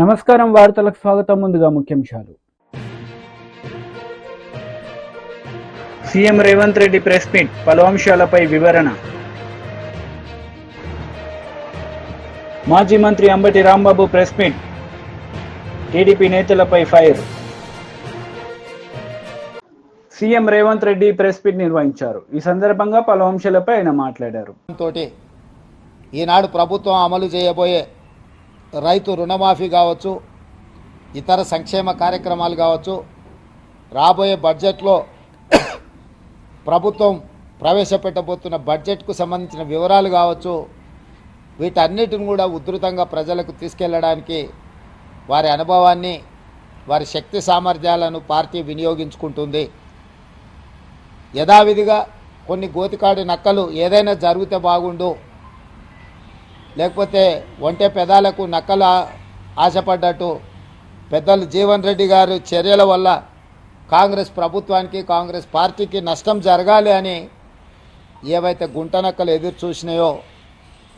నమస్కారం వార్తలకు స్వాగతం. ముందుగా ముఖ్యాంశాలు. CM Revanth Reddy press meet, పలు అంశాలపై వివరణ. మాజీ మంత్రి Ambati Rambabu press meet, TDP నేతలపై fire. CM Revanth Reddy press meet నిర్వహించారు. ఈ సందర్భంగా పలు అంశాలపై ఆయన మాట్లాడారు. ఈనాడు ప్రభుత్వం అమలు చేయబోయే రైతు రుణమాఫీ కావచ్చు, ఇతర సంక్షేమ కార్యక్రమాలు కావచ్చు, రాబోయే బడ్జెట్లో ప్రభుత్వం ప్రవేశపెట్టబోతున్న బడ్జెట్కు సంబంధించిన వివరాలు కావచ్చు, వీటన్నిటిని కూడా ఉధృతంగా ప్రజలకు తీసుకెళ్లడానికి వారి అనుభవాన్ని, వారి శక్తి సామర్థ్యాలను పార్టీ వినియోగించుకుంటుంది. యథావిధిగా కొన్ని గోతికాడి నక్కలు ఏదైనా జరిగితే బాగుండు, లేకపోతే ఒంటె పెదాలకు నక్కలు ఆశపడ్డట్టు పెద్దలు జీవన్ రెడ్డి గారి చర్యల వల్ల కాంగ్రెస్ ప్రభుత్వానికి, కాంగ్రెస్ పార్టీకి నష్టం జరగాలి అని ఏవైతే గుంట నక్కలు ఎదురు చూసినాయో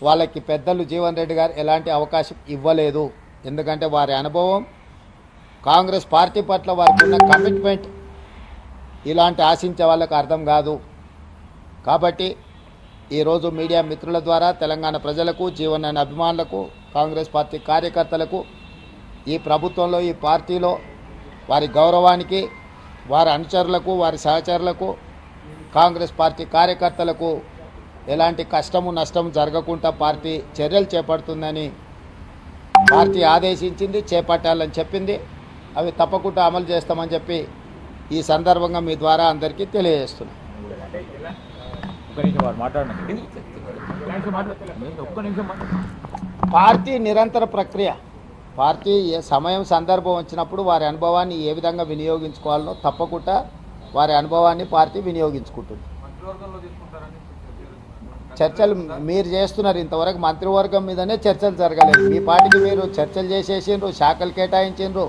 వాళ్ళకి పెద్దలు జీవన్ రెడ్డి గారు ఎలాంటి అవకాశం ఇవ్వలేదు. ఎందుకంటే వారి అనుభవం, కాంగ్రెస్ పార్టీ పట్ల వారికి ఉన్న కమిట్మెంట్ ఇలాంటి ఆశించే వాళ్ళకు అర్థం కాదు. కాబట్టి ఈరోజు మీడియా మిత్రుల ద్వారా తెలంగాణ ప్రజలకు, జీవనాన్ని అభిమానులకు, కాంగ్రెస్ పార్టీ కార్యకర్తలకు, ఈ ప్రభుత్వంలో, ఈ పార్టీలో వారి గౌరవానికి, వారి అనుచరులకు, వారి సహచరులకు, కాంగ్రెస్ పార్టీ కార్యకర్తలకు ఎలాంటి కష్టము నష్టము జరగకుండా పార్టీ చర్యలు చేపడుతుందని పార్టీ ఆదేశించింది, చేపట్టాలని చెప్పింది. అవి తప్పకుండా అమలు చేస్తామని చెప్పి ఈ సందర్భంగా మీ ద్వారా అందరికీ తెలియజేస్తున్నాను. పార్టీ నిరంతర ప్రక్రియ. పార్టీ సమయం సందర్భం వచ్చినప్పుడు వారి అనుభవాన్ని ఏ విధంగా వినియోగించుకోవాలనో తప్పకుండా వారి అనుభవాన్ని పార్టీ వినియోగించుకుంటుంది. చర్చలు మీరు చేస్తున్నారు, ఇంతవరకు మంత్రివర్గం మీదనే చర్చలు జరగలేదు. మీ పార్టీకి మీరు చర్చలు చేసేసిండ్రు, శాఖలు కేటాయించిండ్రు,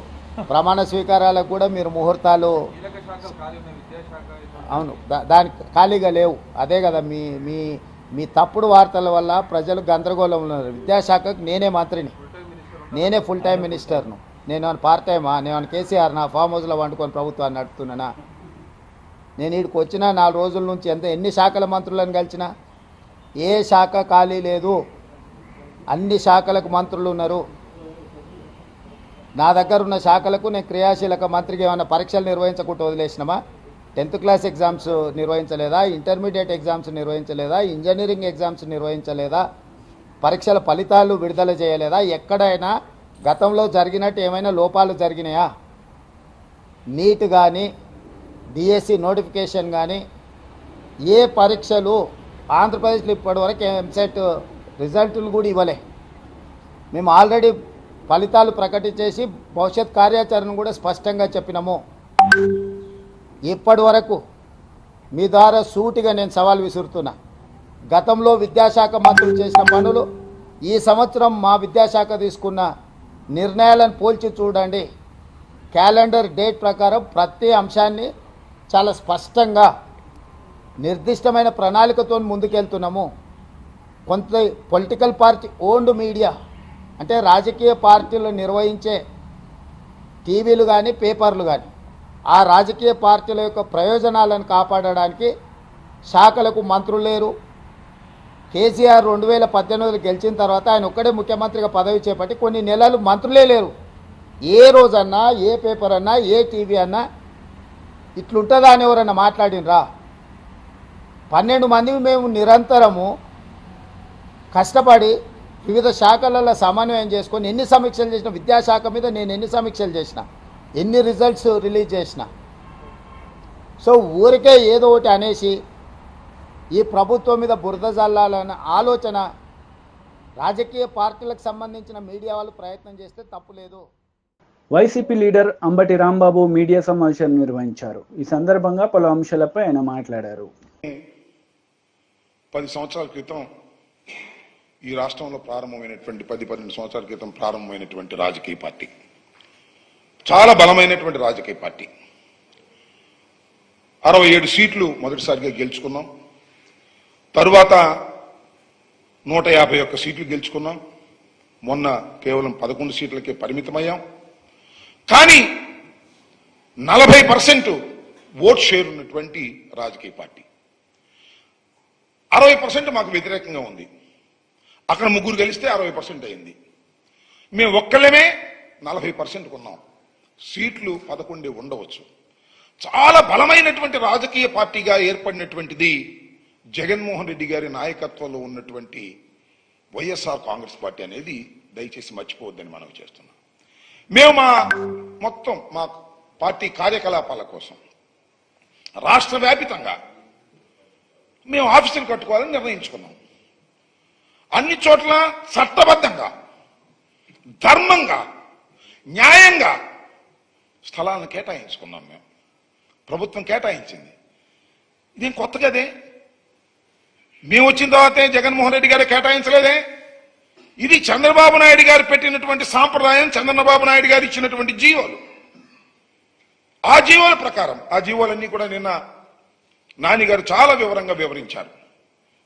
ప్రమాణ స్వీకారాలకు కూడా మీరు ముహూర్తాలు, అవును, దానికి ఖాళీగా లేవు. అదే కదా మీ మీ మీ తప్పుడు వార్తల వల్ల ప్రజలు గందరగోళంలో ఉన్నారు. విద్యాశాఖకు నేనే మంత్రిని, నేనే ఫుల్ టైం మినిస్టర్ను. నేను పార్ట్ టైమా? నేను కేసీఆర్ నా ఫామ్ హౌస్లో వండుకొని ప్రభుత్వాన్ని నడుపుతున్నానా? నేను వీడికి వచ్చిన 4 రోజుల నుంచి ఎన్ని శాఖల మంత్రులను కలిసినా ఏ శాఖ ఖాళీ లేదు. అన్ని శాఖలకు మంత్రులు ఉన్నారు. నా దగ్గర ఉన్న శాఖలకు నేను క్రియాశీలక మంత్రికి ఏమైనా పరీక్షలు నిర్వహించకుండా వదిలేసినామా? 10th క్లాస్ ఎగ్జామ్స్ నిర్వహించలేదా? ఇంటర్మీడియట్ ఎగ్జామ్స్ నిర్వహించలేదా? ఇంజనీరింగ్ ఎగ్జామ్స్ నిర్వహించలేదా? పరీక్షల ఫలితాలు విడుదల చేయలేదా? ఎక్కడైనా గతంలో జరిగినట్టు ఏమైనా లోపాలు జరిగినాయా? నీట్ కానీ, డిఎస్సి నోటిఫికేషన్ కానీ, ఏ పరీక్షలు ఆంధ్రప్రదేశ్లో ఇప్పటివరకు ఎంసెట్ రిజల్టులు కూడా ఇవ్వలే. మేము ఆల్రెడీ ఫలితాలు ప్రకటించేసి భవిష్యత్ కార్యాచరణ కూడా స్పష్టంగా చెప్పినాము. ఇప్పటి వరకు మీ ద్వారా సూటిగా నేను సవాల్ విసురుతున్నా. గతంలో విద్యాశాఖ మంత్రులు చేసిన పనులు, ఈ సంవత్సరం మా విద్యాశాఖ తీసుకున్న నిర్ణయాలను పోల్చి చూడండి. క్యాలెండర్ డేట్ ప్రకారం ప్రతి అంశాన్ని చాలా స్పష్టంగా నిర్దిష్టమైన ప్రణాళికతో ముందుకెళ్తున్నాము. కొంత పొలిటికల్ పార్టీ ఓన్డ్ మీడియా, అంటే రాజకీయ పార్టీలు నిర్వహించే టీవీలు కానీ, పేపర్లు కానీ, ఆ రాజకీయ పార్టీల యొక్క ప్రయోజనాలను కాపాడడానికి శాఖలకు మంత్రులు లేరు. కేసీఆర్ 2018 గెలిచిన తర్వాత ఆయన ఒక్కడే ముఖ్యమంత్రిగా పదవి చేపట్టి కొన్ని నెలలు మంత్రులే లేరు. ఏ రోజన్నా, ఏ పేపర్ అన్నా, ఏ టీవీ అన్నా ఇట్లుంటుందా అని ఎవరన్నా మాట్లాడినరా? 12 మంది మేము నిరంతరము కష్టపడి వివిధ శాఖలలో సమన్వయం చేసుకొని ఎన్ని సమీక్షలు చేసిన, విద్యాశాఖ మీద నేను ఎన్ని సమీక్షలు చేసిన, ఎన్ని రిజల్ట్స్ రిలీజ్ చేసిన. సో ఊరికే ఏదో ఒకటి అనేసి ఈ ప్రభుత్వం మీద బురద జల్లాలన్న ఆలోచన రాజకీయ పార్టీలకు సంబంధించిన మీడియా వాళ్ళు ప్రయత్నం చేస్తే తప్పులేదు. YCP leader Ambati Rambabu media సమావేశం నిర్వహించారు. ఈ సందర్భంగా పలు అంశాలపై ఆయన మాట్లాడారు. 10 సంవత్సరాల క్రితం ఈ రాష్ట్రంలో ప్రారంభమైనటువంటి 10-12 సంవత్సరాల క్రితం ప్రారంభమైనటువంటి రాజకీయ పార్టీ, చాలా బలమైనటువంటి రాజకీయ పార్టీ. 67 సీట్లు మొదటిసారిగా గెలుచుకున్నాం. తరువాత 151 సీట్లు గెలుచుకున్నాం. మొన్న కేవలం 11 సీట్లకే పరిమితమయ్యాం. కానీ 40% ఓట్ షేర్ ఉన్నటువంటి రాజకీయ పార్టీ, 60% మాకు వ్యతిరేకంగా ఉంది. అక్కడ ముగ్గురు గెలిస్తే 60% అయింది. మేము ఒక్కళ్ళమే 40% ఉన్నాం. సీట్లు 11 ఉండవచ్చు. చాలా బలమైనటువంటి రాజకీయ పార్టీగా ఏర్పడినటువంటిది జగన్మోహన్ రెడ్డి గారి నాయకత్వంలో ఉన్నటువంటి వైఎస్ఆర్ కాంగ్రెస్ పార్టీ అనేది దయచేసి మర్చిపోవద్దని మనం చేస్తున్నాం. మేము మా పార్టీ కార్యకలాపాల కోసం రాష్ట్ర వ్యాపితంగా మేము ఆఫీసులు కట్టుకోవాలని నిర్ణయించుకున్నాం. అన్ని చోట్ల చట్టబద్ధంగా, ధర్మంగా, న్యాయంగా స్థలాలను కేటాయించుకున్నాం. మేము ప్రభుత్వం కేటాయించింది. ఇదేం కొత్త కదే. మేము వచ్చిన తర్వాతే జగన్మోహన్ రెడ్డి గారు కేటాయించలేదే. ఇది చంద్రబాబు నాయుడు గారు పెట్టినటువంటి సాంప్రదాయం, చంద్రబాబు నాయుడు గారు ఇచ్చినటువంటి జీవోలు. ఆ జీవోల ప్రకారం, ఆ జీవోలన్నీ కూడా నిన్న నాని గారు చాలా వివరంగా వివరించారు.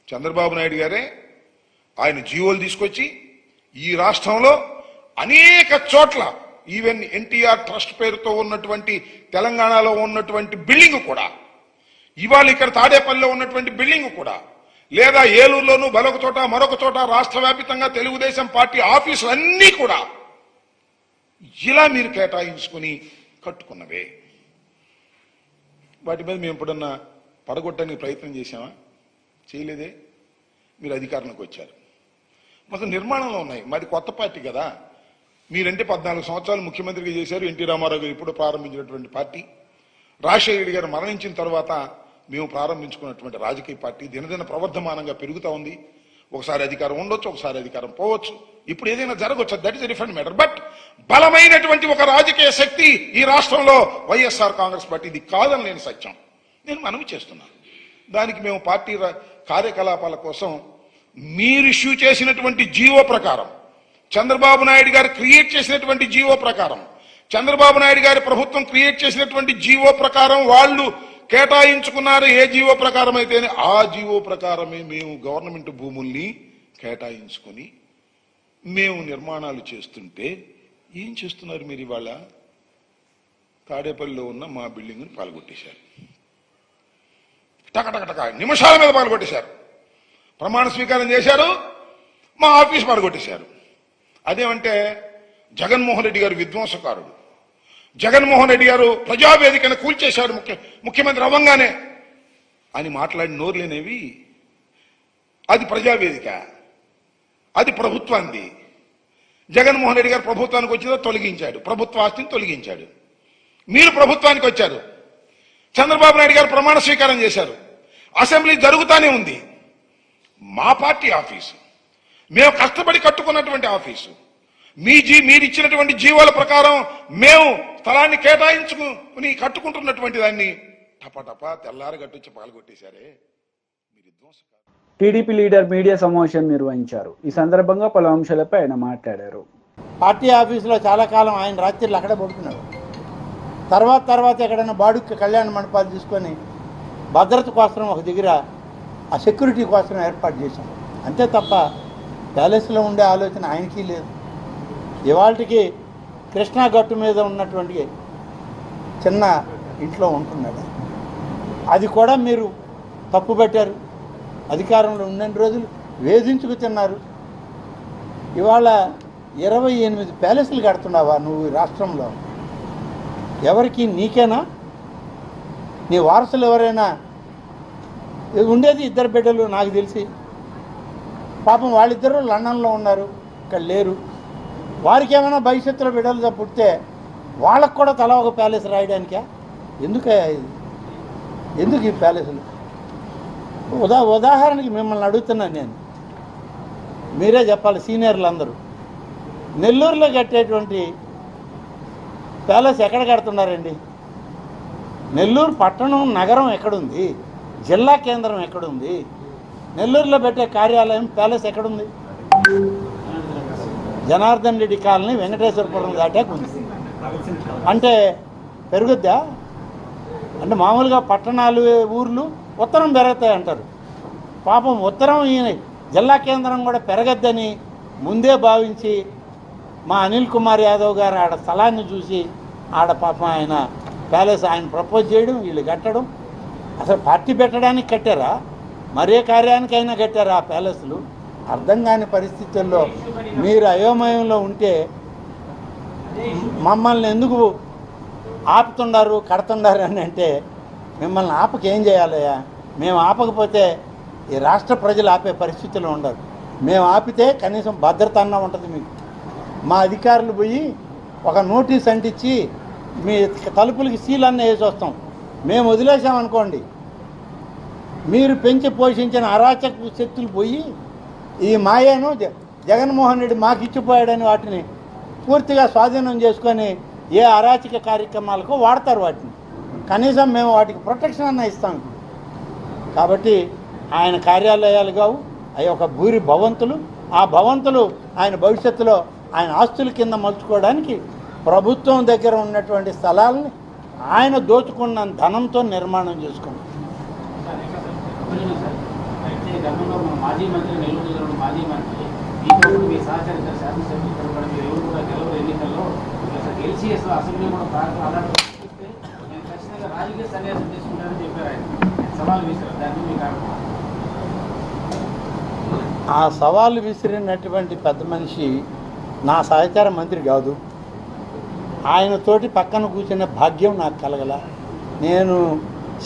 చంద్రబాబు నాయుడు గారే ఆయన జీవోలు తీసుకొచ్చి ఈ రాష్ట్రంలో అనేక చోట్ల, ఈవెన్ ఎన్టీఆర్ ట్రస్ట్ పేరుతో ఉన్నటువంటి తెలంగాణలో ఉన్నటువంటి బిల్డింగ్ కూడా, ఇవాళ ఇక్కడ తాడేపల్లిలో ఉన్నటువంటి బిల్డింగ్ కూడా, లేదా ఏలూరులోనూ మరొక చోట రాష్ట్ర వ్యాప్తంగా తెలుగుదేశం పార్టీ ఆఫీసులన్నీ కూడా ఇలా మీరు కేటాయించుకుని కట్టుకున్నవే. వాటి మీద మేము ఎప్పుడన్నా పడగొట్టడానికి ప్రయత్నం చేశామా? చేయలేదే. మీరు అధికారంలోకి వచ్చారు, మొత్తం నిర్మాణంలో ఉన్నాయి. మాది కొత్త పార్టీ కదా. మీరంటే 14 సంవత్సరాలు ముఖ్యమంత్రిగా చేశారు. ఎన్టీ రామారావు గారు ఇప్పుడు ప్రారంభించినటువంటి పార్టీ, రాజశేఖర రెడ్డి గారు మరణించిన తర్వాత మేము ప్రారంభించుకున్నటువంటి రాజకీయ పార్టీ దినదిన ప్రవర్ధమానంగా పెరుగుతూ ఉంది. ఒకసారి అధికారం ఉండొచ్చు, ఒకసారి అధికారం పోవచ్చు, ఇప్పుడు ఏదైనా జరగవచ్చు. That is a different matter. But బలమైనటువంటి ఒక రాజకీయ శక్తి ఈ రాష్ట్రంలో వైఎస్ఆర్ కాంగ్రెస్ పార్టీ. ఇది కాదని నేను సత్యం, నేను మనవి చేస్తున్నాను. దానికి మేము పార్టీ కార్యకలాపాల కోసం మీరు ఇష్యూ చేసినటువంటి జీవో ప్రకారం, చంద్రబాబు నాయుడు గారు క్రియేట్ చేసినటువంటి జీవో ప్రకారం, చంద్రబాబు నాయుడు గారి ప్రభుత్వం క్రియేట్ చేసినటువంటి జీవో ప్రకారం వాళ్ళు కేటాయించుకున్నారు. ఏ జీవో ప్రకారం అయితేనే ఆ జీవో ప్రకారమే మేము గవర్నమెంట్ భూముల్ని కేటాయించుకొని మేము నిర్మాణాలు చేస్తుంటే ఏం చేస్తున్నారు మీరు? ఇవాళ తాడేపల్లిలో ఉన్న మా బిల్డింగ్ని పాల్గొట్టేశారు. టకటకటక నిమిషాల మీద పాల్గొట్టేశారు. ప్రమాణ స్వీకారం చేశారు, మా ఆఫీస్ పాల్గొట్టేశారు. అదేమంటే జగన్మోహన్ రెడ్డి గారు విధ్వంసకారుడు, జగన్మోహన్ రెడ్డి గారు ప్రజావేదికను కూల్చేశాడు ముఖ్యమంత్రి అవ్వంగానే అని మాట్లాడి నోరులేనేవి. అది ప్రజావేదిక, అది ప్రభుత్వాన్ని. జగన్మోహన్ రెడ్డి గారు ప్రభుత్వానికి వచ్చిందో తొలగించాడు, ప్రభుత్వ ఆస్తిని తొలగించాడు. మీరు ప్రభుత్వానికి వచ్చారు, చంద్రబాబు నాయుడు గారు ప్రమాణ స్వీకారం చేశారు, అసెంబ్లీ జరుగుతూనే ఉంది. మా పార్టీ ఆఫీసు, మేము కష్టపడి కట్టుకున్నటువంటి ఆఫీసు, మీరు ఇచ్చినటువంటి జీవోల ప్రకారం మేము స్థలాన్ని కేటాయించుకుని కట్టుకుంటున్నటువంటి దాన్ని టపటపా తెల్లారి గట్టొచ్చి పాల్గొట్టేశారే. మీరు విధ్వంసకారు. టీడీపీ లీడర్ మీడియా సమావేశం నిర్వహించారు. ఈ సందర్భంగా పలు అంశాలపై ఆయన మాట్లాడారు. పార్టీ ఆఫీసులో చాలా కాలం ఆయన రాత్రిళ్ళు అక్కడే పడుకున్నాడు. తర్వాత ఎక్కడైనా బాడుక్కి కళ్యాణ మండపాలు తీసుకొని భద్రత కోసం ఒక దగ్గర ఆ సెక్యూరిటీ కోసం ఏర్పాటు చేశాం. అంతే తప్ప ప్యాలెస్లో ఉండే ఆలోచన ఆయనకి లేదు. ఇవాళకి కృష్ణా గట్టు మీద ఉన్నటువంటి చిన్న ఇంట్లో ఉంటున్నాడు. అది కూడా మీరు తప్పు పెట్టారు. అధికారంలో ఉన్నన్ని రోజులు వేధించుకు తిన్నారు. ఇవాళ 28 ప్యాలెస్లు కడుతున్నావా నువ్వు ఈ రాష్ట్రంలో? ఎవరికి? నీకేనా? నీ వారసులు ఎవరైనా? ఉండేది 2 బిడ్డలు నాకు తెలిసి. పాపం వాళ్ళిద్దరూ లండన్లో ఉన్నారు, ఇక్కడ లేరు. వారికి ఏమైనా భవిష్యత్తులో బిడ్డలు పుడితే వాళ్ళకు కూడా తలా ఒక ప్యాలెస్ రాయడానికా? ఎందుకు ఈ ప్యాలెస్లు? ఉదాహరణకి మిమ్మల్ని అడుగుతున్నాను నేను, మీరే చెప్పాలి సీనియర్లు అందరూ. నెల్లూరులో కట్టేటువంటి ప్యాలెస్ ఎక్కడ కడుతున్నారండి? నెల్లూరు పట్టణం నగరం ఎక్కడుంది? జిల్లా కేంద్రం ఎక్కడుంది? నెల్లూరులో పెట్టే కార్యాలయం ప్యాలెస్ ఎక్కడుంది? జనార్దన్ రెడ్డి కాలనీ వెంకటేశ్వరపురం దాటాకు ఉంది. అంటే పెరుగుద్దా? అంటే మామూలుగా పట్టణాలు ఊర్లు ఉత్తరం పెరుగుతాయి అంటారు. పాపం ఉత్తరం ఈయన జిల్లా కేంద్రం కూడా పెరగద్దని ముందే భావించి మా అనిల్ కుమార్ యాదవ్ గారు ఆడ స్థలాన్ని చూసి ఆడ పాపం ఆయన ప్యాలెస్ ఆయన ప్రపోజ్ చేయడం, వీళ్ళు కట్టడం. అసలు పార్టీ పెట్టడానికి కట్టారా, మరే కార్యానికైనా కట్టారా ఆ ప్యాలెస్లు? అర్థం కాని పరిస్థితుల్లో మీరు అయోమయంలో ఉంటే మమ్మల్ని ఎందుకు ఆపుతున్నారు, కడుతున్నారు అని అంటే, మిమ్మల్ని ఆపకేం చేయాలయ్యా? మేము ఆపకపోతే ఈ రాష్ట్ర ప్రజలు ఆపే పరిస్థితులు ఉండరు. మేము ఆపితే కనీసం భద్రత అన్నా ఉంటుంది మీకు. మా అధికారులు పోయి ఒక నోటీస్ అంటించి మీ తలుపులకి సీల్ అన్న వేసి వస్తాం. మేము వదిలేసామనుకోండి, మీరు పెంచి పోషించిన అరాచక శక్తులు పోయి ఈ మాయను జగన్మోహన్ రెడ్డి మాకు ఇచ్చిపోయాడని వాటిని పూర్తిగా స్వాధీనం చేసుకొని ఏ అరాచక కార్యక్రమాలకు వాడతారు వాటిని. కనీసం మేము వాటికి ప్రొటెక్షన్ అన్న ఇస్తాం. కాబట్టి ఆయన కార్యాలయాలు కావు, అవి ఒక భూరి భవంతులు. ఆ భవంతులు ఆయన భవిష్యత్తులో ఆయన ఆస్తుల కింద మలుచుకోవడానికి ప్రభుత్వం దగ్గర ఉన్నటువంటి స్థలాలని ఆయన దోచుకున్న ధనంతో నిర్మాణం చేసుకున్నాం. మాజీ మంత్రి నెల్లూరు మాజీ మంత్రి మీ సహచరిత శాసనసభ్యులు కూడా మీరు ఎవరు కూడా గెలవరు ఎన్నికల్లో, గెలిచి అసలు అసెంబ్లీ కూడా అలాంటి నేను ఖచ్చితంగా రాజకీయ సన్యాసం తీసుకుంటానని చెప్పారు. ఆయన సవాల్ విసిరారు. దాన్ని మీకు ఆ సవాలు విసిరినటువంటి పెద్ద మనిషి నా సహచార మంత్రి కాదు. ఆయనతోటి పక్కన కూర్చునే భాగ్యం నాకు కలగల. నేను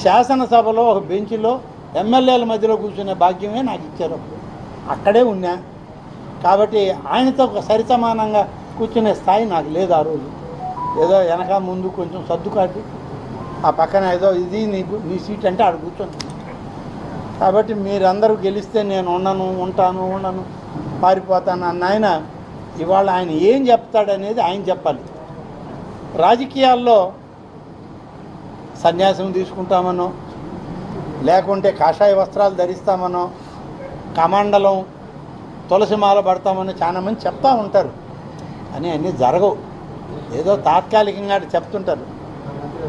శాసనసభలో ఒక బెంచ్లో ఎమ్మెల్యేల మధ్యలో కూర్చునే భాగ్యమే నాకు ఇచ్చారు. అక్కడే ఉన్నా కాబట్టి ఆయనతో ఒక సరిసమానంగా కూర్చునే స్థాయి నాకు లేదు ఆ రోజు. ఏదో వెనక ముందు కొంచెం సర్దుకాటి ఆ పక్కన ఏదో ఇది నీ సీట్ అంటే ఆడ కూర్చొని. కాబట్టి మీరందరూ గెలిస్తే నేను ఉంటాను పారిపోతాను అన్న ఆయన ఇవాళ ఆయన ఏం చెప్తాడనేది ఆయన చెప్పాలి. రాజకీయాల్లో సన్యాసం తీసుకుంటామనో, లేకుంటే కాషాయ వస్త్రాలు ధరిస్తామనో, కమండలం తులసిమాల పడతామని చాలామంది చెప్తూ ఉంటారు. అని అన్నీ జరగవు, ఏదో తాత్కాలికంగా చెప్తుంటారు.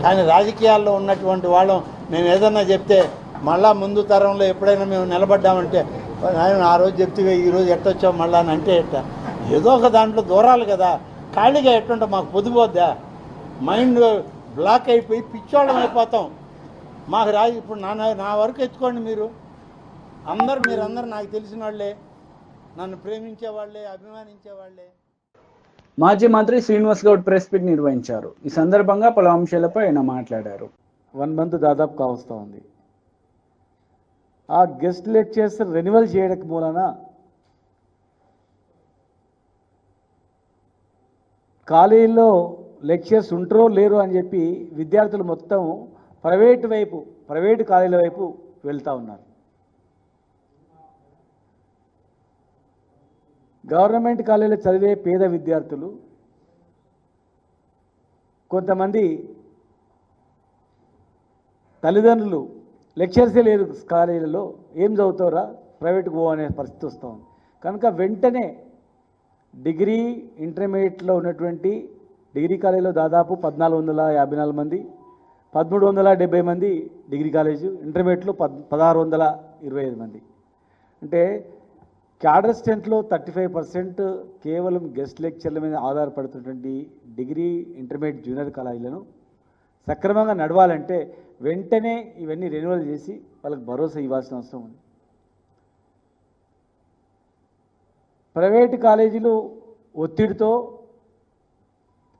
కానీ రాజకీయాల్లో ఉన్నటువంటి వాళ్ళం మేము ఏదన్నా చెప్తే మళ్ళా ముందు తరంలో ఎప్పుడైనా మేము నిలబడ్డామంటే ఆయన ఆ రోజు చెప్తే ఈరోజు ఎట్టొచ్చావు మళ్ళా అని అంటే ఎట్ట, ఏదో ఒక దాంట్లో దూరాలు కదా. ఖాళీగా ఎట్టుంటే మాకు పొద్దుపోద్దా, మైండ్ బ్లాక్ అయిపోయి పిచ్చోళ్ళం అయిపోతాం. మాకు ఇప్పుడు నా వరకు ఎత్తుకోండి, మీరందరూ నాకు తెలిసిన వాళ్ళే, నన్ను ప్రేమించేవాళ్లే, అభిమానించేవాళ్లే. మాజీ మంత్రి శ్రీనివాస్ గౌడ్ ప్రెస్ మీట్ నిర్వహించారు. ఈ సందర్భంగా పలు అంశాలపై ఆయన మాట్లాడారు. 1 మంత్ దాదాపు కావస్తూ ఉంది. ఆ గెస్ట్ లెక్చర్స్ రెన్యువల్ చేయడం మూలన కాలేజీలో లెక్చర్స్ ఉంటారో లేరో అని చెప్పి విద్యార్థులు మొత్తం ప్రైవేటు కాలేజీల వైపు వెళ్తూ ఉన్నారు. గవర్నమెంట్ కాలేజీలో చదివే పేద విద్యార్థులు కొంతమంది తల్లిదండ్రులు లెక్చర్సే లేదు కాలేజీలలో, ఏం చదువుతారా ప్రైవేట్కి పో అనే పరిస్థితి వస్తూ ఉంది. కనుక వెంటనే డిగ్రీ ఇంటర్మీడియట్లో ఉన్నటువంటి డిగ్రీ కాలేజీలో దాదాపు 1454 మంది, 1370 మంది డిగ్రీ కాలేజు, ఇంటర్మీడియట్లో 1625 మంది. అంటే క్యాడర్ స్ట్రెంత్లో 35% కేవలం గెస్ట్ లెక్చర్ల మీద ఆధారపడుతున్నటువంటి డిగ్రీ ఇంటర్మీడియట్ జూనియర్ కాలేజీలను సక్రమంగా నడవాలంటే వెంటనే ఇవన్నీ రెన్యువల్ చేసి వాళ్ళకి భరోసా ఇవ్వాల్సిన అవసరం ఉంది. ప్రైవేటు కాలేజీలు ఒత్తిడితో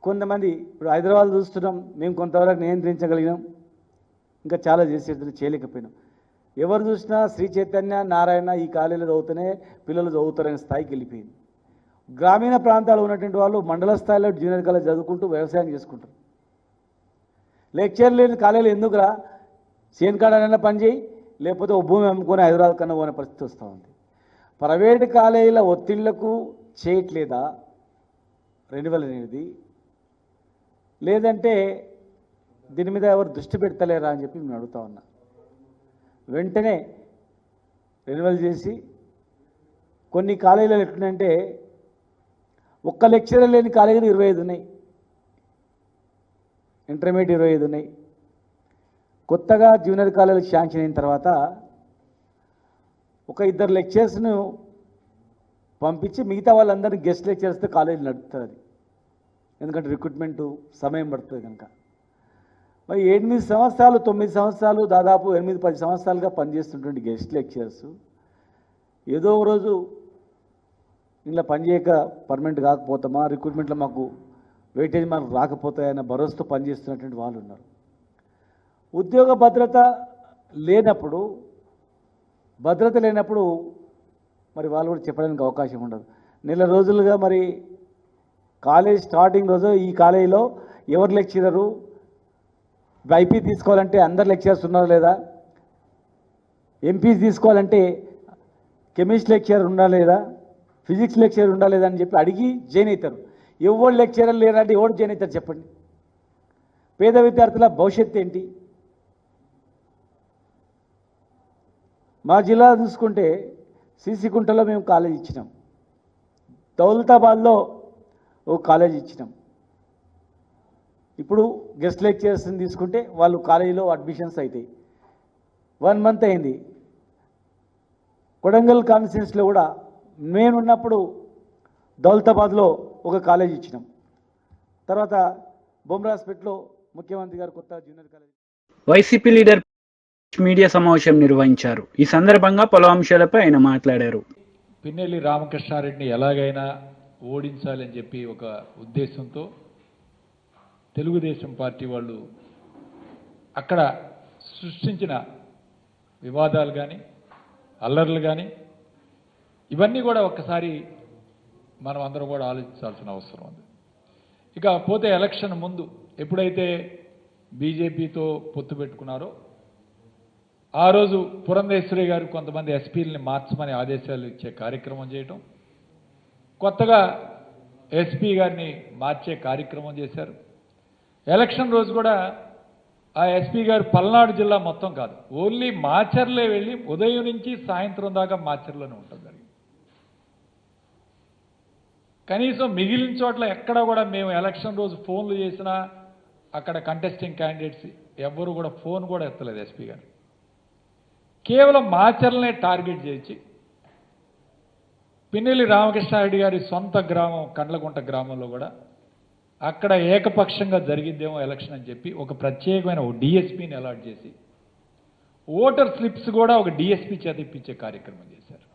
కొంతమంది, ఇప్పుడు హైదరాబాద్ చూస్తున్నాం, మేము కొంతవరకు నియంత్రించగలిగినాం, ఇంకా చాలా చేసేది చేయలేకపోయినాం. ఎవరు చూసినా శ్రీ చైతన్య, నారాయణ ఈ కాలేజీలో చదువుతూనే పిల్లలు చదువుతారనే స్థాయికి వెళ్ళిపోయింది. గ్రామీణ ప్రాంతాల్లో ఉన్నటువంటి వాళ్ళు మండల స్థాయిలో జూనియర్ కాలేజ్ చదువుకుంటూ వ్యవసాయం చేసుకుంటారు. లెక్చర్ లేని కాలేజీలు ఎందుకురా, సేన్ కాడనైనా పని చేయి, లేకపోతే ఓ భూమి అమ్ముకొని హైదరాబాద్ కన్నా పోనే పరిస్థితి వస్తూ ఉంది. ప్రైవేటు కాలేజీల ఒత్తిళ్లకు చేయట్లేదా రెన్యువల్ అనేది, లేదంటే దీని మీద ఎవరు దృష్టి పెడతలేరా అని చెప్పి నేను అడుగుతా ఉన్నా. వెంటనే రెన్యువల్ చేసి, కొన్ని కాలేజీలు ఎట్లుందంటే ఒక్క లెక్చరర్ లేని కాలేజీలు 25 ఉన్నాయి, ఇంటర్మీడియట్ 25 ఉన్నాయి. కొత్తగా జూనియర్ కాలేజీలకు శాంక్షన్ అయిన తర్వాత ఒక 2 లెక్చర్స్ను పంపించి మిగతా వాళ్ళందరినీ గెస్ట్ లెక్చరర్స్తో కాలేజీ నడుపుతుంది అది. ఎందుకంటే రిక్రూట్మెంట్ సమయం పడుతుంది కనుక. మరి 8 సంవత్సరాలు 9 సంవత్సరాలు దాదాపు 8-10 సంవత్సరాలుగా పనిచేస్తున్నటువంటి గెస్ట్ లెక్చరర్స్ ఏదో ఒక రోజు ఇలా పనిచేయక పర్మనెంట్ కాకపోతామా, రిక్రూట్మెంట్లో మాకు వెయిటేజ్ మాకు రాకపోతాయన్న భరోసాతో పనిచేస్తున్నటువంటి వాళ్ళు ఉన్నారు. ఉద్యోగ భద్రత లేనప్పుడు మరి వాళ్ళు కూడా చెప్పడానికి అవకాశం ఉండదు. నెల రోజులుగా మరి కాలేజ్ స్టార్టింగ్ రోజు ఈ కాలేజీలో ఎవరు లెక్చరరు, ఐపీ తీసుకోవాలంటే అందరు లెక్చరర్స్ ఉన్నారా లేదా, ఎంపీస్ తీసుకోవాలంటే కెమిస్ట్రీ లెక్చరర్ ఉండాలా లేదా, ఫిజిక్స్ లెక్చరర్ ఉండాలా లేదా అని చెప్పి అడిగి జాయిన్ అవుతారు. ఎవరు లెక్చరర్ లేరంటే ఎవరు జాయిన్ అవుతారు చెప్పండి? పేద విద్యార్థుల భవిష్యత్తు ఏంటి? మా జిల్లా చూసుకుంటే సిసికుంటలో మేము కాలేజ్ ఇచ్చినాం, దౌలతాబాద్లో ఓ కాలేజ్ ఇచ్చినాం. ఇప్పుడు గెస్ట్ లెక్చరర్స్ని తీసుకుంటే వాళ్ళు కాలేజీలో అడ్మిషన్స్ అవుతాయి. 1 మంత్ అయింది. కొడంగల్ కాన్స్టిట్యున్సీలో కూడా నేనున్నప్పుడు దౌలతాబాద్లో ఒక కాలేజ్ ఇచ్చినాం. తర్వాత బొమ్రాస్పేట్లో ముఖ్యమంత్రి గారు కొత్త junior college. YCP leader media సమావేశం నిర్వహించారు. ఈ సందర్భంగా పలు అంశాలపై ఆయన మాట్లాడారు. పిన్నెల్లి రామకృష్ణారెడ్డిని ఎలాగైనా ఓడించాలని చెప్పి ఒక ఉద్దేశంతో తెలుగుదేశం పార్టీ వాళ్ళు అక్కడ సృష్టించిన వివాదాలు కానీ అల్లర్లు కానీ ఇవన్నీ కూడా ఒక్కసారి మనం అందరం కూడా ఆలోచించాల్సిన అవసరం ఉంది. ఇక పోతే ఎలక్షన్ ముందు ఎప్పుడైతే బీజేపీతో పొత్తు పెట్టుకున్నారో ఆ రోజు పురంధేశ్వరి గారు కొంతమంది ఎస్పీలని మార్చమని ఆదేశాలు ఇచ్చే కార్యక్రమం చేయటం, కొత్తగా ఎస్పీ గారిని మార్చే కార్యక్రమం చేశారు. ఎలక్షన్ రోజు కూడా ఆ ఎస్పీ గారు పల్నాడు జిల్లా మొత్తం కాదు, ఓన్లీ మాచర్లే వెళ్ళి ఉదయం నుంచి సాయంత్రం దాకా మాచర్లోనే ఉంటుంది. కనీసం మిగిలిన చోట్ల ఎక్కడ కూడా మేము ఎలక్షన్ రోజు ఫోన్లు చేసినా అక్కడ కంటెస్టింగ్ క్యాండిడేట్స్ ఎవ్వరూ కూడా ఫోన్ కూడా ఎత్తలేదు ఎస్పీ గారు. కేవలం మాచర్లనే టార్గెట్ చేసి పిన్నెల్లి రామకృష్ణారెడ్డి గారి సొంత గ్రామం కండ్లగుంట గ్రామంలో కూడా అక్కడ ఏకపక్షంగా జరిగిద్దేమో ఎలక్షన్ అని చెప్పి ఒక ప్రత్యేకమైన ఒక డిఎస్పీని అలాట్ చేసి ఓటర్ స్లిప్స్ కూడా ఒక డిఎస్పీ చేత ఇప్పించే కార్యక్రమం చేశారు.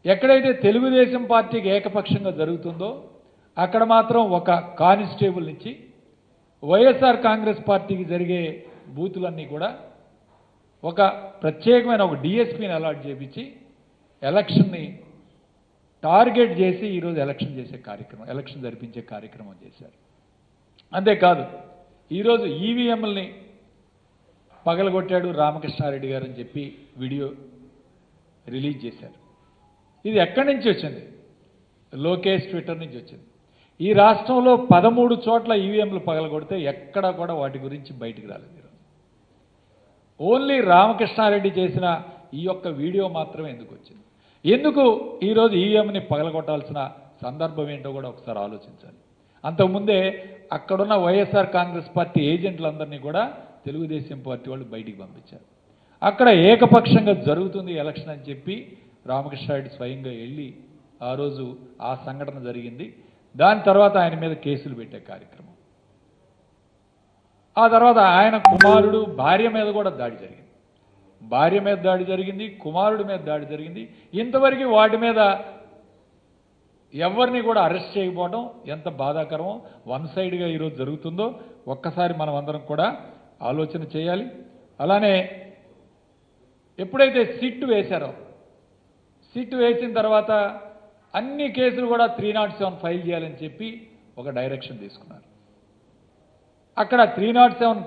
ఎక్కడైతే తెలుగుదేశం పార్టీకి ఏకపక్షంగా జరుగుతుందో అక్కడ మాత్రం ఒక కానిస్టేబుల్ నుంచి వైఎస్ఆర్ కాంగ్రెస్ పార్టీకి జరిగే బూతులన్నీ కూడా ఒక ప్రత్యేకమైన ఒక డిఎస్పీని అలాట్ చేయించి ఎలక్షన్ని టార్గెట్ చేసి ఈరోజు ఎలక్షన్ జరిపించే కార్యక్రమం చేశారు. అంతేకాదు ఈరోజు ఈవీఎంలని పగలగొట్టాడు రామకృష్ణారెడ్డి గారు అని చెప్పి వీడియో రిలీజ్ చేశారు. ఇది ఎక్కడి నుంచి వచ్చింది? లోకేష్ ట్విట్టర్ నుంచి వచ్చింది. ఈ రాష్ట్రంలో 13 చోట్ల ఈవీఎంలు పగలగొడితే ఎక్కడా కూడా వాటి గురించి బయటికి రాలేదు. ఈరోజు ఓన్లీ రామకృష్ణారెడ్డి చేసిన ఈ యొక్క వీడియో మాత్రమే ఎందుకు వచ్చింది? ఎందుకు ఈరోజు ఈవీఎంని పగలగొట్టాల్సిన సందర్భం ఏంటో కూడా ఒకసారి ఆలోచించాలి. అంతకుముందే అక్కడున్న వైఎస్ఆర్ కాంగ్రెస్ పార్టీ ఏజెంట్లందరినీ కూడా తెలుగుదేశం పార్టీ వాళ్ళు బయటికి పంపించారు. అక్కడ ఏకపక్షంగా జరుగుతుంది ఎలక్షన్ అని చెప్పి రామకృష్ణారెడ్డి స్వయంగా వెళ్ళి ఆ రోజు ఆ సంఘటన జరిగింది. దాని తర్వాత ఆయన మీద కేసులు పెట్టే కార్యక్రమం, ఆ తర్వాత ఆయన కుమారుడు భార్య మీద కూడా దాడి జరిగింది. భార్య మీద దాడి జరిగింది, కుమారుడి మీద దాడి జరిగింది. ఇంతవరకు వాటి మీద ఎవరిని కూడా అరెస్ట్ చేయకపోవడం ఎంత బాధాకరమో, వన్ సైడ్గా ఈరోజు జరుగుతుందో ఒక్కసారి మనం అందరం కూడా ఆలోచన చేయాలి. అలానే ఎప్పుడైతే సిట్ వేశారో, సిట్ వేసిన తర్వాత అన్ని కేసులు కూడా 307 ఫైల్ చేయాలని చెప్పి ఒక డైరెక్షన్ తీసుకున్నారు. అక్కడ 307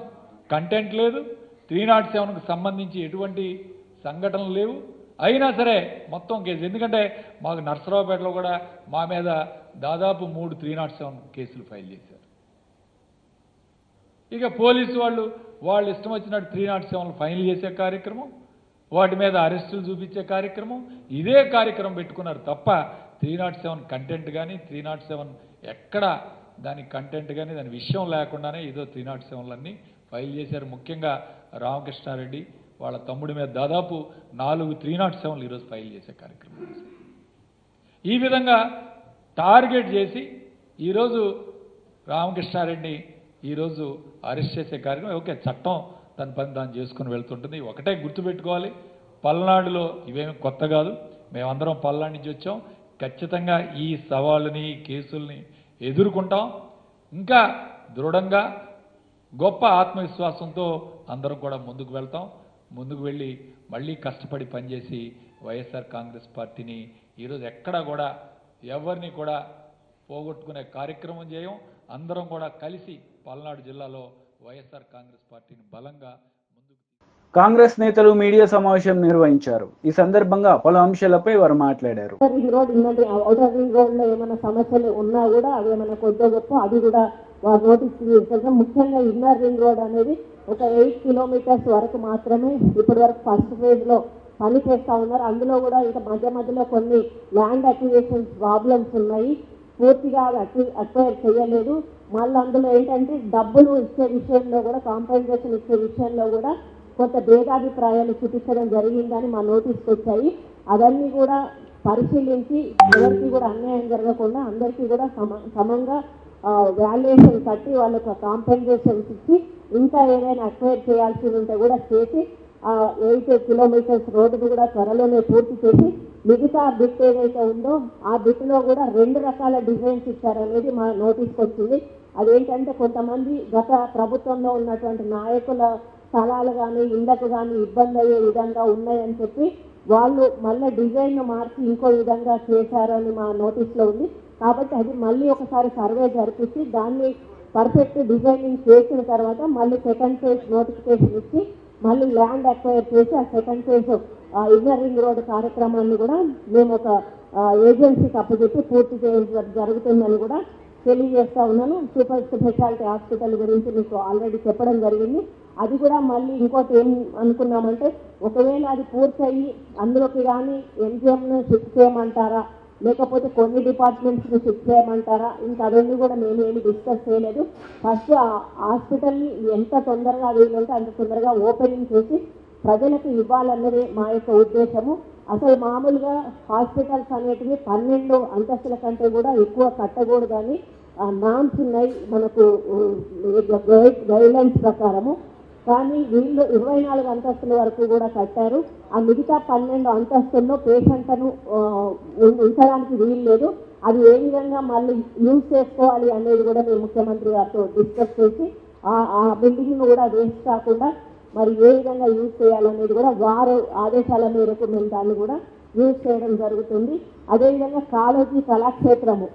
కంటెంట్ లేదు, 307కు సంబంధించి ఎటువంటి సంఘటనలు లేవు. అయినా సరే మొత్తం కేసు, ఎందుకంటే మాకు నర్సరావుపేటలో కూడా మా మీద దాదాపు 3 307 కేసులు ఫైల్ చేశారు. ఇక పోలీసు వాళ్ళు ఇష్టం వచ్చినట్టు 307 ఫైల్ చేసే కార్యక్రమం, వాటి మీద అరెస్టులు చూపించే కార్యక్రమం, ఇదే కార్యక్రమం పెట్టుకున్నారు తప్ప 307 కంటెంట్ కానీ 307 ఎక్కడ దాని కంటెంట్ కానీ దాని విషయం లేకుండానే ఏదో 307లన్నీ ఫైల్ చేశారు. ముఖ్యంగా రామకృష్ణారెడ్డి వాళ్ళ తమ్ముడి మీద దాదాపు 4 307లు ఈరోజు ఫైల్ చేసే కార్యక్రమం చేశారు. ఈ విధంగా టార్గెట్ చేసి ఈరోజు రామకృష్ణారెడ్డి ఈరోజు అరెస్ట్ చేసే కార్యక్రమం. ఓకే, చట్టం దాని పని దాన్ని చేసుకుని వెళ్తుంటుంది. ఒకటే గుర్తుపెట్టుకోవాలి, పల్నాడులో ఇవేమి కొత్త కాదు. మేమందరం పల్నాడు నుంచి వచ్చాం. ఖచ్చితంగా ఈ సవాళ్ళని కేసుల్ని ఎదుర్కొంటాం. ఇంకా దృఢంగా గొప్ప ఆత్మవిశ్వాసంతో అందరం కూడా ముందుకు వెళ్తాం. ముందుకు వెళ్ళి మళ్ళీ కష్టపడి పనిచేసి వైఎస్ఆర్ కాంగ్రెస్ పార్టీని ఈరోజు ఎక్కడా కూడా ఎవరిని కూడా పోగొట్టుకునే కార్యక్రమం చేయం. అందరం కూడా కలిసి పల్నాడు జిల్లాలో వైఎస్ఆర్ కాంగ్రెస్ పార్టీని బలంగా ముందుకు. కాంగ్రెస్ నేతలు మీడియా సమావేశం నిర్వహించారు. ఈ సందర్భంగా పలు అంశాలపై వారు మాట్లాడారు. ఔటర్ రింగ్ రోడ్ లో ఏమైనా సమస్యలు ఉన్నా కూడా అవి ఏమైనా కొద్దిగా గొప్ప అది కూడా వారు నోటీస్ చేస్తారు. ముఖ్యంగా ఇన్నర్ రింగ్ రోడ్ అనేది ఒక 8 కిలోమీటర్స్ వరకు మాత్రమే ఇప్పటి వరకు ఫస్ట్ ఫేజ్ లో పని చేస్తూ ఉన్నారు. అందులో కూడా ఇంకా మధ్య మధ్యలో కొన్ని ల్యాండ్ అక్విజిషన్ ప్రాబ్లమ్స్ ఉన్నాయి. పూర్తిగా అక్వైర్ చేయలేదు. మళ్ళీ అందులో ఏంటంటే డబ్బులు ఇచ్చే విషయంలో కూడా, కాంపెన్సేషన్ ఇచ్చే విషయంలో కూడా కొంత భేదాభిప్రాయాలు చూపించడం జరిగిందని మా నోటీస్కి వచ్చాయి. అవన్నీ కూడా పరిశీలించి ఎవరికి కూడా అన్యాయం జరగకుండా అందరికీ కూడా సమంగా వాల్యుయేషన్ కట్టి వాళ్ళకు కాంపెన్సేషన్స్ ఇచ్చి ఇంకా ఏదైనా అక్వైర్ చేయాల్సి ఉంటే కూడా చేసి 8 కిలోమీటర్స్ రోడ్డును కూడా త్వరలోనే పూర్తి చేసి మిగతా బిట్ ఏదైతే ఉందో ఆ బిట్లో కూడా 2 రకాల డిజైన్స్ ఇచ్చారనేది మా నోటీస్కి వచ్చింది. అదేంటంటే కొంతమంది గత ప్రభుత్వంలో ఉన్నటువంటి నాయకుల స్థలాలు కానీ ఇళ్లకు కానీ ఇబ్బంది అయ్యే విధంగా ఉన్నాయని చెప్పి వాళ్ళు మళ్ళీ డిజైన్ మార్చి ఇంకో విధంగా చేశారని మా నోటీస్లో ఉంది. కాబట్టి అది మళ్ళీ ఒకసారి సర్వే జరిపించి దాన్ని పర్ఫెక్ట్ డిజైనింగ్ చేసిన తర్వాత మళ్ళీ సెకండ్ ఫేజ్ నోటిఫికేషన్ ఇచ్చి మళ్ళీ ల్యాండ్ అక్వైర్ చేసి ఆ second phase inner ring road కార్యక్రమాన్ని కూడా మేము ఒక ఏజెన్సీకి అప్పచెప్పి పూర్తి చేయడం జరుగుతుందని కూడా తెలియజేస్తా ఉన్నాను. సూపర్ స్పెషాలిటీ హాస్పిటల్ గురించి మీకు ఆల్రెడీ చెప్పడం జరిగింది. అది కూడా మళ్ళీ ఇంకోటి ఏం అనుకున్నామంటే, ఒకవేళ అది పూర్తయి అందులోకి కానీ ఎంజిఎంను షిఫ్ట్ చేయమంటారా, లేకపోతే కొన్ని డిపార్ట్మెంట్స్ని షిఫ్ట్ చేయమంటారా, ఇంకా అవన్నీ కూడా మేము ఏమి డిస్కస్ చేయలేదు. ఫస్ట్ ఆ హాస్పిటల్ని ఎంత తొందరగా వీలుంటే అంత తొందరగా ఓపెనింగ్ చేసి ప్రజలకు ఇవ్వాలన్నదే మా యొక్క ఉద్దేశము. అసలు మామూలుగా హాస్పిటల్స్ అనేటివి 12 అంతస్తుల కంటే కూడా ఎక్కువ కట్టకూడదని నామ్స్ ఉన్నాయి మనకు గైడ్లైన్స్ ప్రకారము. కానీ వీళ్ళు 24 అంతస్తుల వరకు కూడా కట్టారు. ఆ మిగతా 12 అంతస్తుల్లో పేషెంట్లను ఉంచడానికి వీలు లేదు. అది ఏ విధంగా మళ్ళీ యూజ్ చేసుకోవాలి అనేది కూడా మేము ముఖ్యమంత్రి గారితో డిస్కస్ చేసి ఆ బిల్డింగ్ను కూడా వేస్ట్ కాకుండా మరి ఏ విధంగా యూజ్ చేయాలనేది కూడా వారు ఆదేశాల మేరకు మేము దాన్ని కూడా యూజ్ చేయడం జరుగుతుంది. అదేవిధంగా కాళోజీ కళాక్షేత్రము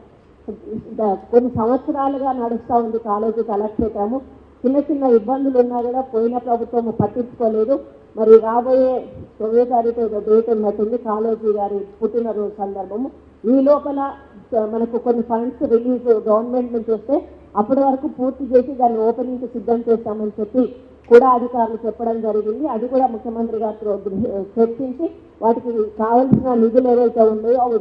కొన్ని సంవత్సరాలుగా నడుస్తూ ఉంది. కాళోజీ కళాక్షేత్రము చిన్న చిన్న ఇబ్బందులు ఉన్నా కూడా పోయిన ప్రభుత్వం పట్టించుకోలేదు. మరి రాబోయే 9వ తారీఖు డేట్ ఉన్నట్టుంది కాళోజీ గారి పుట్టినరోజు సందర్భము. ఈ లోపల మనకు కొన్ని ఫండ్స్ రిలీజ్ గవర్నమెంట్ నుంచి వస్తే అప్పటి వరకు పూర్తి చేసి దాన్ని ఓపెనింగ్కి సిద్ధం చేస్తామని చెప్పి కూడా అధికారులు చెప్పడం జరిగింది. అది కూడా ముఖ్యమంత్రి గారితో చర్చించి వాటికి కావాల్సిన నిధులు ఏవైతే ఉన్నాయో అవి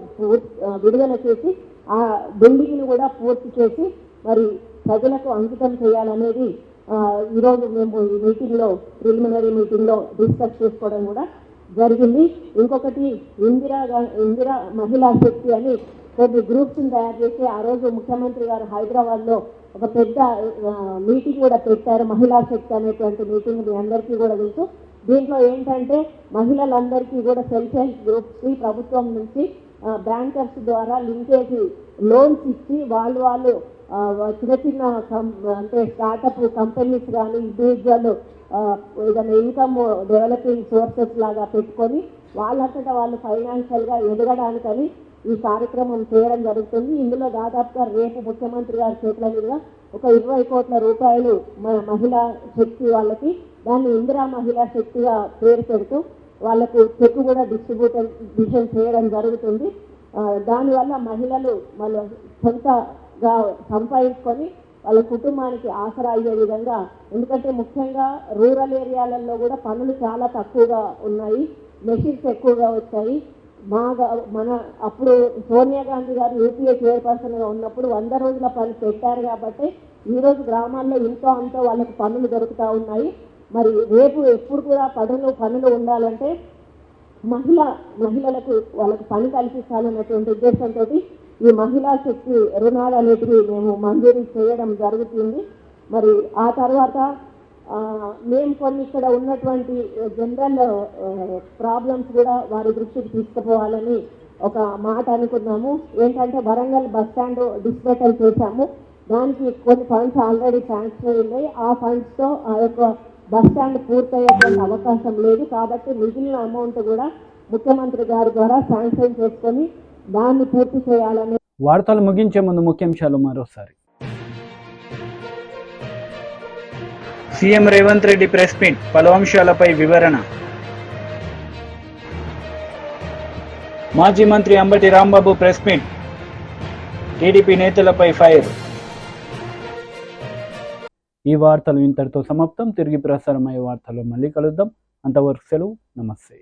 విడుదల చేసి ఆ బిల్డింగ్ను కూడా పూర్తి చేసి మరి ప్రజలకు అంకితం చేయాలనేది ఈరోజు మేము ఈ మీటింగ్లో ప్రిలిమినరీ మీటింగ్లో డిస్కస్ చేసుకోవడం కూడా జరిగింది. ఇంకొకటి ఇందిరా మహిళా శక్తి అని కొన్ని గ్రూప్స్ని తయారు చేసి ఆ రోజు ముఖ్యమంత్రి గారు హైదరాబాద్లో ఒక పెద్ద మీటింగ్ కూడా పెట్టారు. మహిళా శక్తి అనేటువంటి మీటింగ్ మీ అందరికీ కూడా తెలుసు. దీంట్లో ఏంటంటే మహిళలందరికీ కూడా సెల్ఫ్ హెల్ప్ గ్రూప్స్కి ప్రభుత్వం నుంచి బ్యాంకర్స్ ద్వారా లింకేజ్ లోన్స్ ఇచ్చి వాళ్ళు చిన్న చిన్న అంటే స్టార్టప్ కంపెనీస్ కానీ ఇండివిజువల్ ఏదైనా ఇన్కమ్ డెవలపింగ్ సోర్సెస్ లాగా పెట్టుకొని వాళ్ళంతటా వాళ్ళు ఫైనాన్షియల్గా ఎదగడానికని ఈ కార్యక్రమం చేయడం జరుగుతుంది. ఇందులో దాదాపుగా రేపు ముఖ్యమంత్రి గారి చేతుల మీదుగా ఒక 20 కోట్ల రూపాయలు మన మహిళా శక్తి వాళ్ళకి దాన్ని ఇందిరా మహిళా శక్తిగా పేరు పెడుతూ వాళ్లకు చెక్ కూడా డిస్ట్రిబ్యూషన్ చేయడం జరుగుతుంది. దానివల్ల మహిళలు వాళ్ళ సొంతగా సంపాదించుకొని వాళ్ళ కుటుంబానికి ఆసరా అయ్యే విధంగా, ఎందుకంటే ముఖ్యంగా రూరల్ ఏరియాలలో కూడా పనులు చాలా తక్కువగా ఉన్నాయి, మెషిన్స్ ఎక్కువగా వచ్చాయి. మన అప్పుడు సోనియా గాంధీ గారు యూపీఏ చైర్పర్సన్గా ఉన్నప్పుడు 100 రోజుల పని పెట్టారు కాబట్టి ఈరోజు గ్రామాల్లో ఇంతో అంతో వాళ్ళకి పనులు దొరుకుతూ ఉన్నాయి. మరి రేపు ఎప్పుడు కూడా పనులు ఉండాలంటే మహిళలకు వాళ్ళకు పని కల్పించాలన్నటువంటి ఉద్దేశంతో ఈ మహిళా శక్తి రుణాలు అనేటివి మేము మంజూరు చేయడం జరుగుతుంది. మరి ఆ తర్వాత మేము కొన్ని ఇక్కడ ఉన్నటువంటి జనరల్ ప్రాబ్లమ్స్ కూడా వారి దృష్టికి తీసుకుపోవాలని ఒక మాట అనుకున్నాము. ఏంటంటే వరంగల్ బస్ స్టాండ్ డిస్మెటల్ చేశాము, దానికి కొన్ని ఫండ్స్ ఆల్రెడీ శాంక్షన్ అయ్యాయి. ఆ ఫండ్స్తో ఆ యొక్క బస్ స్టాండ్ పూర్తయ్యేటువంటి అవకాశం లేదు. కాబట్టి మిగిలిన అమౌంట్ కూడా ముఖ్యమంత్రి గారి ద్వారా శాంక్షన్ చేసుకొని దాన్ని పూర్తి చేయాలని. వార్తలు ముగించే ముందు ముఖ్యాంశాలు మరోసారి. CM Revanth Reddy press meet, పలు అంశాలపై వివరణ. మాజీ మంత్రి Ambati Rambabu press meet, TDP నేతలపై ఫైర్. ఈ వార్తలు ఇంతటితో సమాప్తం. తిరిగి ప్రసారమయ్యే వార్తల్లో మళ్ళీ కలుద్దాం. అంతవరకు సెలవు. నమస్తే.